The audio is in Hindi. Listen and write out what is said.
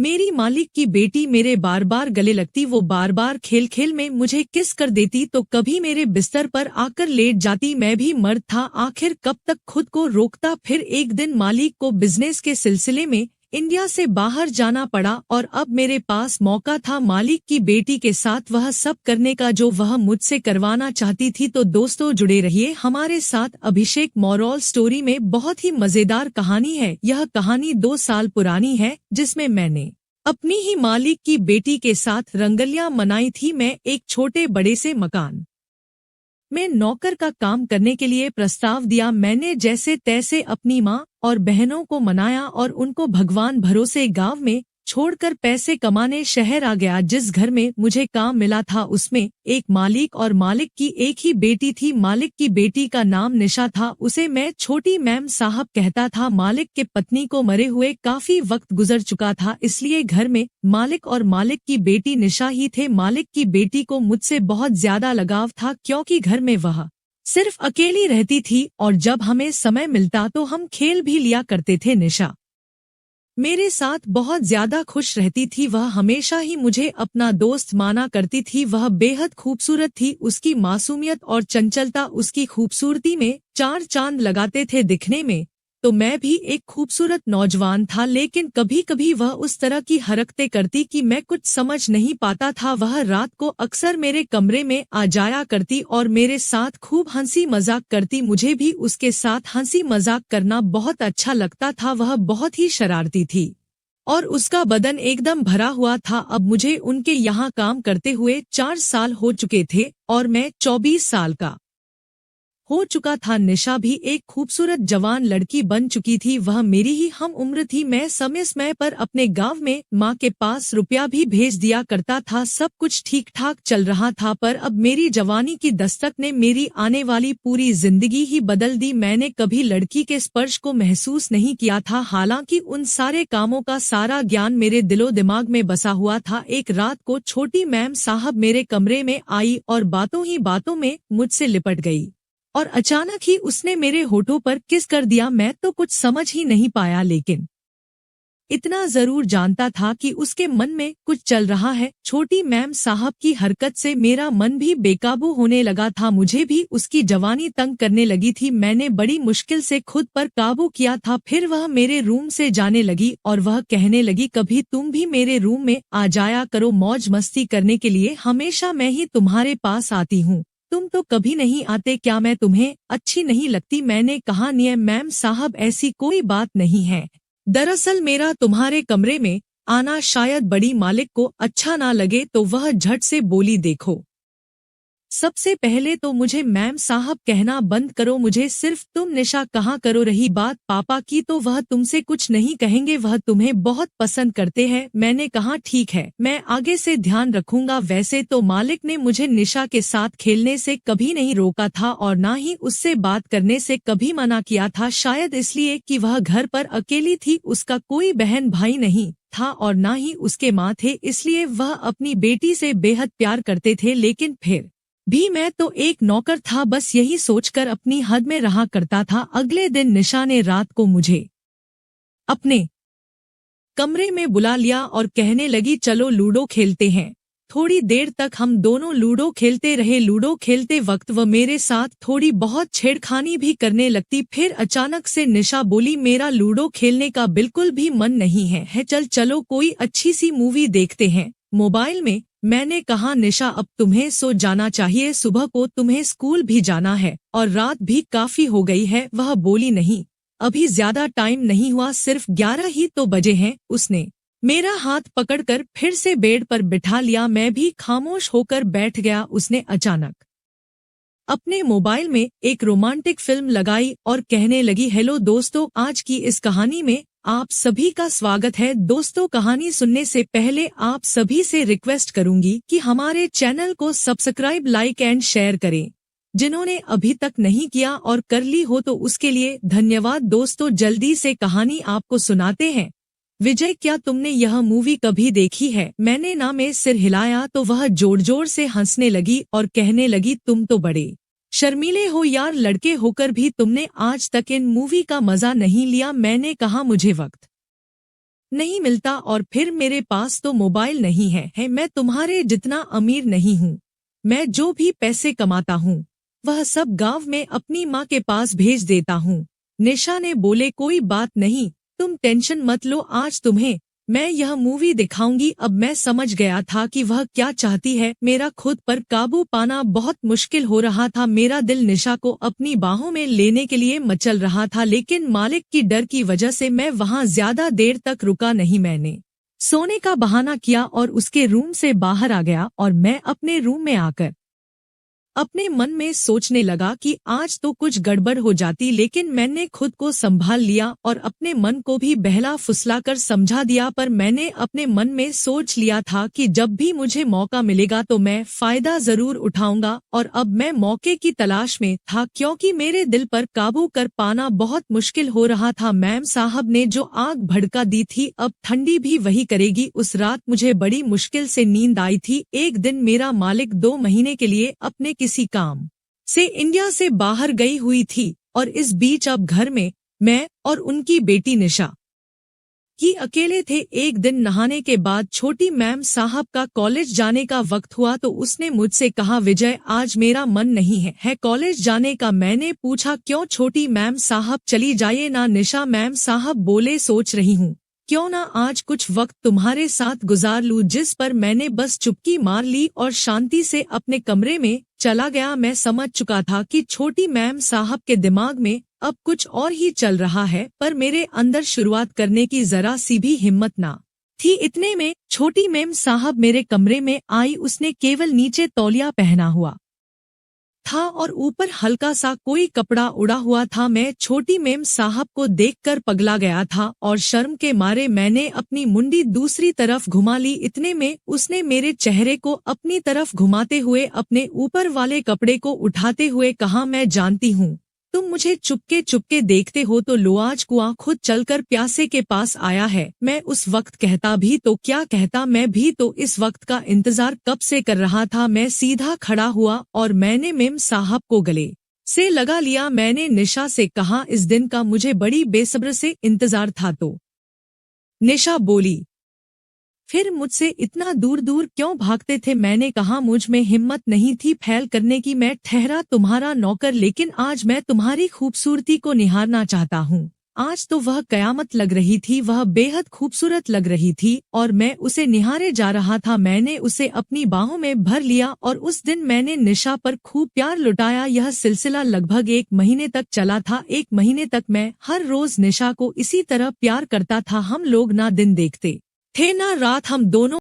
मेरी मालिक की बेटी मेरे बार बार गले लगती, वो बार बार खेल खेल में मुझे किस कर देती, तो कभी मेरे बिस्तर पर आकर लेट जाती। मैं भी मर्द था, आखिर कब तक खुद को रोकता। फिर एक दिन मालिक को बिजनेस के सिलसिले में इंडिया से बाहर जाना पड़ा और अब मेरे पास मौका था मालिक की बेटी के साथ वह सब करने का जो वह मुझसे करवाना चाहती थी। तो दोस्तों जुड़े रहिए हमारे साथ। अभिषेक मॉरल स्टोरी में बहुत ही मजेदार कहानी है। यह कहानी 2 साल पुरानी है, जिसमें मैंने अपनी ही मालिक की बेटी के साथ रंगलियां मनाई थी। मैं एक छोटे बड़े से मकान में नौकर का काम करने के लिए प्रस्ताव दिया। मैंने जैसे तैसे अपनी माँ और बहनों को मनाया और उनको भगवान भरोसे गांव में छोड़कर पैसे कमाने शहर आ गया। जिस घर में मुझे काम मिला था उसमें एक मालिक और मालिक की एक ही बेटी थी। मालिक की बेटी का नाम निशा था, उसे मैं छोटी मैम साहब कहता था। मालिक के पत्नी को मरे हुए काफी वक्त गुजर चुका था, इसलिए घर में मालिक और मालिक की बेटी निशा ही थे। मालिक की बेटी को मुझसे बहुत ज्यादा लगाव था, क्योंकि घर में वह सिर्फ अकेली रहती थी और जब हमें समय मिलता तो हम खेल भी लिया करते थे। निशा मेरे साथ बहुत ज्यादा खुश रहती थी, वह हमेशा ही मुझे अपना दोस्त माना करती थी। वह बेहद खूबसूरत थी, उसकी मासूमियत और चंचलता उसकी खूबसूरती में 4 चांद लगाते थे। दिखने में तो मैं भी एक खूबसूरत नौजवान था, लेकिन कभी कभी वह उस तरह की हरकतें करती कि मैं कुछ समझ नहीं पाता था। वह रात को अक्सर मेरे कमरे में आ जाया करती और मेरे साथ खूब हंसी मजाक करती। मुझे भी उसके साथ हंसी मजाक करना बहुत अच्छा लगता था। वह बहुत ही शरारती थी और उसका बदन एकदम भरा हुआ था। अब मुझे उनके यहाँ काम करते हुए 4 साल हो चुके थे और मैं 24 साल का हो चुका था। निशा भी एक खूबसूरत जवान लड़की बन चुकी थी, वह मेरी ही हम उम्र थी। मैं समय समय पर अपने गांव में माँ के पास रुपया भी भेज दिया करता था। सब कुछ ठीक ठाक चल रहा था, पर अब मेरी जवानी की दस्तक ने मेरी आने वाली पूरी जिंदगी ही बदल दी। मैंने कभी लड़की के स्पर्श को महसूस नहीं किया था, हालांकि उन सारे कामों का सारा ज्ञान मेरे दिलो दिमाग में बसा हुआ था। एक रात को छोटी मैम साहब मेरे कमरे में आई और बातों ही बातों में मुझसे लिपट गई और अचानक ही उसने मेरे होठों पर किस कर दिया। मैं तो कुछ समझ ही नहीं पाया, लेकिन इतना जरूर जानता था कि उसके मन में कुछ चल रहा है। छोटी मैम साहब की हरकत से मेरा मन भी बेकाबू होने लगा था, मुझे भी उसकी जवानी तंग करने लगी थी। मैंने बड़ी मुश्किल से खुद पर काबू किया था। फिर वह मेरे रूम से जाने लगी और वह कहने लगी, कभी तुम भी मेरे रूम में आ जाया करो मौज मस्ती करने के लिए, हमेशा मैं ही तुम्हारे पास आती हूँ, तुम तो कभी नहीं आते, क्या मैं तुम्हें अच्छी नहीं लगती? मैंने कहा, नहीं मैम साहब, ऐसी कोई बात नहीं है। दरअसल मेरा तुम्हारे कमरे में आना शायद बड़ी मालिक को अच्छा ना लगे। तो वह झट से बोली, देखो, सबसे पहले तो मुझे मैम साहब कहना बंद करो, मुझे सिर्फ तुम निशा कहा करो। रही बात पापा की, तो वह तुमसे कुछ नहीं कहेंगे, वह तुम्हें बहुत पसंद करते हैं। मैंने कहा, ठीक है, मैं आगे से ध्यान रखूंगा। वैसे तो मालिक ने मुझे निशा के साथ खेलने से कभी नहीं रोका था और ना ही उससे बात करने से कभी मना किया था, शायद इसलिए कि वह घर पर अकेली थी, उसका कोई बहन भाई नहीं था और ना ही उसके माँ थे, इसलिए वह अपनी बेटी से बेहद प्यार करते थे। लेकिन फिर भी मैं तो एक नौकर था, बस यही सोचकर अपनी हद में रहा करता था। अगले दिन निशा ने रात को मुझे अपने कमरे में बुला लिया और कहने लगी, चलो लूडो खेलते हैं। थोड़ी देर तक हम दोनों लूडो खेलते रहे। लूडो खेलते वक्त वह मेरे साथ थोड़ी बहुत छेड़खानी भी करने लगती। फिर अचानक से निशा बोली, मेरा लूडो खेलने का बिल्कुल भी मन नहीं है, चलो कोई अच्छी सी मूवी देखते हैं मोबाइल में। मैंने कहा, निशा अब तुम्हें सो जाना चाहिए, सुबह को तुम्हें स्कूल भी जाना है और रात भी काफी हो गई है। वह बोली, नहीं, अभी ज्यादा टाइम नहीं हुआ, सिर्फ 11 ही तो बजे हैं। उसने मेरा हाथ पकड़कर फिर से बेड पर बिठा लिया। मैं भी खामोश होकर बैठ गया। उसने अचानक अपने मोबाइल में एक रोमांटिक फिल्म लगाई और कहने लगी, हेलो दोस्तों, आज की इस कहानी में आप सभी का स्वागत है। दोस्तों, कहानी सुनने से पहले आप सभी से रिक्वेस्ट करूंगी कि हमारे चैनल को सब्सक्राइब, लाइक एंड शेयर करें। जिन्होंने अभी तक नहीं किया और कर ली हो तो उसके लिए धन्यवाद। दोस्तों, जल्दी से कहानी आपको सुनाते हैं। विजय, क्या तुमने यह मूवी कभी देखी है? मैंने ना में सिर हिलाया तो वह जोर जोर से हंसने लगी और कहने लगी, तुम तो बड़े शर्मीले हो यार, लड़के होकर भी तुमने आज तक इन मूवी का मजा नहीं लिया। मैंने कहा, मुझे वक्त नहीं मिलता और फिर मेरे पास तो मोबाइल नहीं है मैं तुम्हारे जितना अमीर नहीं हूँ। मैं जो भी पैसे कमाता हूँ वह सब गांव में अपनी माँ के पास भेज देता हूँ। निशा ने बोले कोई बात नहीं, तुम टेंशन मत लो, आज तुम्हें मैं यह मूवी दिखाऊंगी। अब मैं समझ गया था कि वह क्या चाहती है। मेरा खुद पर काबू पाना बहुत मुश्किल हो रहा था। मेरा दिल निशा को अपनी बाहों में लेने के लिए मचल रहा था, लेकिन मालिक की डर की वजह से मैं वहां ज्यादा देर तक रुका नहीं। मैंने सोने का बहाना किया और उसके रूम से बाहर आ गया और मैं अपने रूम में आकर अपने मन में सोचने लगा कि आज तो कुछ गड़बड़ हो जाती, लेकिन मैंने खुद को संभाल लिया और अपने मन को भी बहला फुसलाकर समझा दिया। पर मैंने अपने मन में सोच लिया था कि जब भी मुझे मौका मिलेगा तो मैं फायदा जरूर उठाऊंगा, और अब मैं मौके की तलाश में था क्योंकि मेरे दिल पर काबू कर पाना बहुत मुश्किल हो रहा था। मैम साहब ने जो आग भड़का दी थी अब ठंडी भी वही करेगी। उस रात मुझे बड़ी मुश्किल से नींद आई थी। एक दिन मेरा मालिक 2 महीने के लिए अपने किसी काम से इंडिया से बाहर गई हुई थी और इस बीच अब घर में मैं और उनकी बेटी निशा की अकेले थे। एक दिन नहाने के बाद छोटी मैम साहब का कॉलेज जाने का वक्त हुआ तो उसने मुझसे कहा, विजय आज मेरा मन नहीं है कॉलेज जाने का। मैंने पूछा क्यों? छोटी मैम साहब चली जाइए ना। निशा मैम साहब बोले सोच रही हूँ क्यों ना आज कुछ वक्त तुम्हारे साथ गुजार लूं, जिस पर मैंने बस चुपकी मार ली और शांति से अपने कमरे में चला गया। मैं समझ चुका था कि छोटी मैम साहब के दिमाग में अब कुछ और ही चल रहा है, पर मेरे अंदर शुरुआत करने की जरा सी भी हिम्मत ना थी। इतने में छोटी मैम साहब मेरे कमरे में आई। उसने केवल नीचे तौलिया पहना हुआ था और ऊपर हल्का सा कोई कपड़ा उड़ा हुआ था। मैं छोटी मेम साहब को देखकर पगला गया था और शर्म के मारे मैंने अपनी मुंडी दूसरी तरफ घुमा ली। इतने में उसने मेरे चेहरे को अपनी तरफ घुमाते हुए अपने ऊपर वाले कपड़े को उठाते हुए कहा, मैं जानती हूँ तुम मुझे चुपके चुपके देखते हो, तो लो आज कुआं खुद चलकर प्यासे के पास आया है। मैं उस वक्त कहता भी तो क्या कहता, मैं भी तो इस वक्त का इंतजार कब से कर रहा था। मैं सीधा खड़ा हुआ और मैंने मेम साहब को गले से लगा लिया। मैंने निशा से कहा, इस दिन का मुझे बड़ी बेसब्र से इंतजार था। तो निशा बोली, फिर मुझसे इतना दूर दूर क्यों भागते थे? मैंने कहा, मुझ में हिम्मत नहीं थी फैल करने की। मैं ठहरा तुम्हारा नौकर, लेकिन आज मैं तुम्हारी खूबसूरती को निहारना चाहता हूँ। आज तो वह कयामत लग रही थी, वह बेहद खूबसूरत लग रही थी और मैं उसे निहारे जा रहा था। मैंने उसे अपनी बाहों में भर लिया और उस दिन मैंने निशा पर खूब प्यार लुटाया। यह सिलसिला लगभग 1 महीने तक चला था। 1 महीने तक मैं हर रोज निशा को इसी तरह प्यार करता था। हम लोग ना दिन देखते थे ना रात, हम दोनों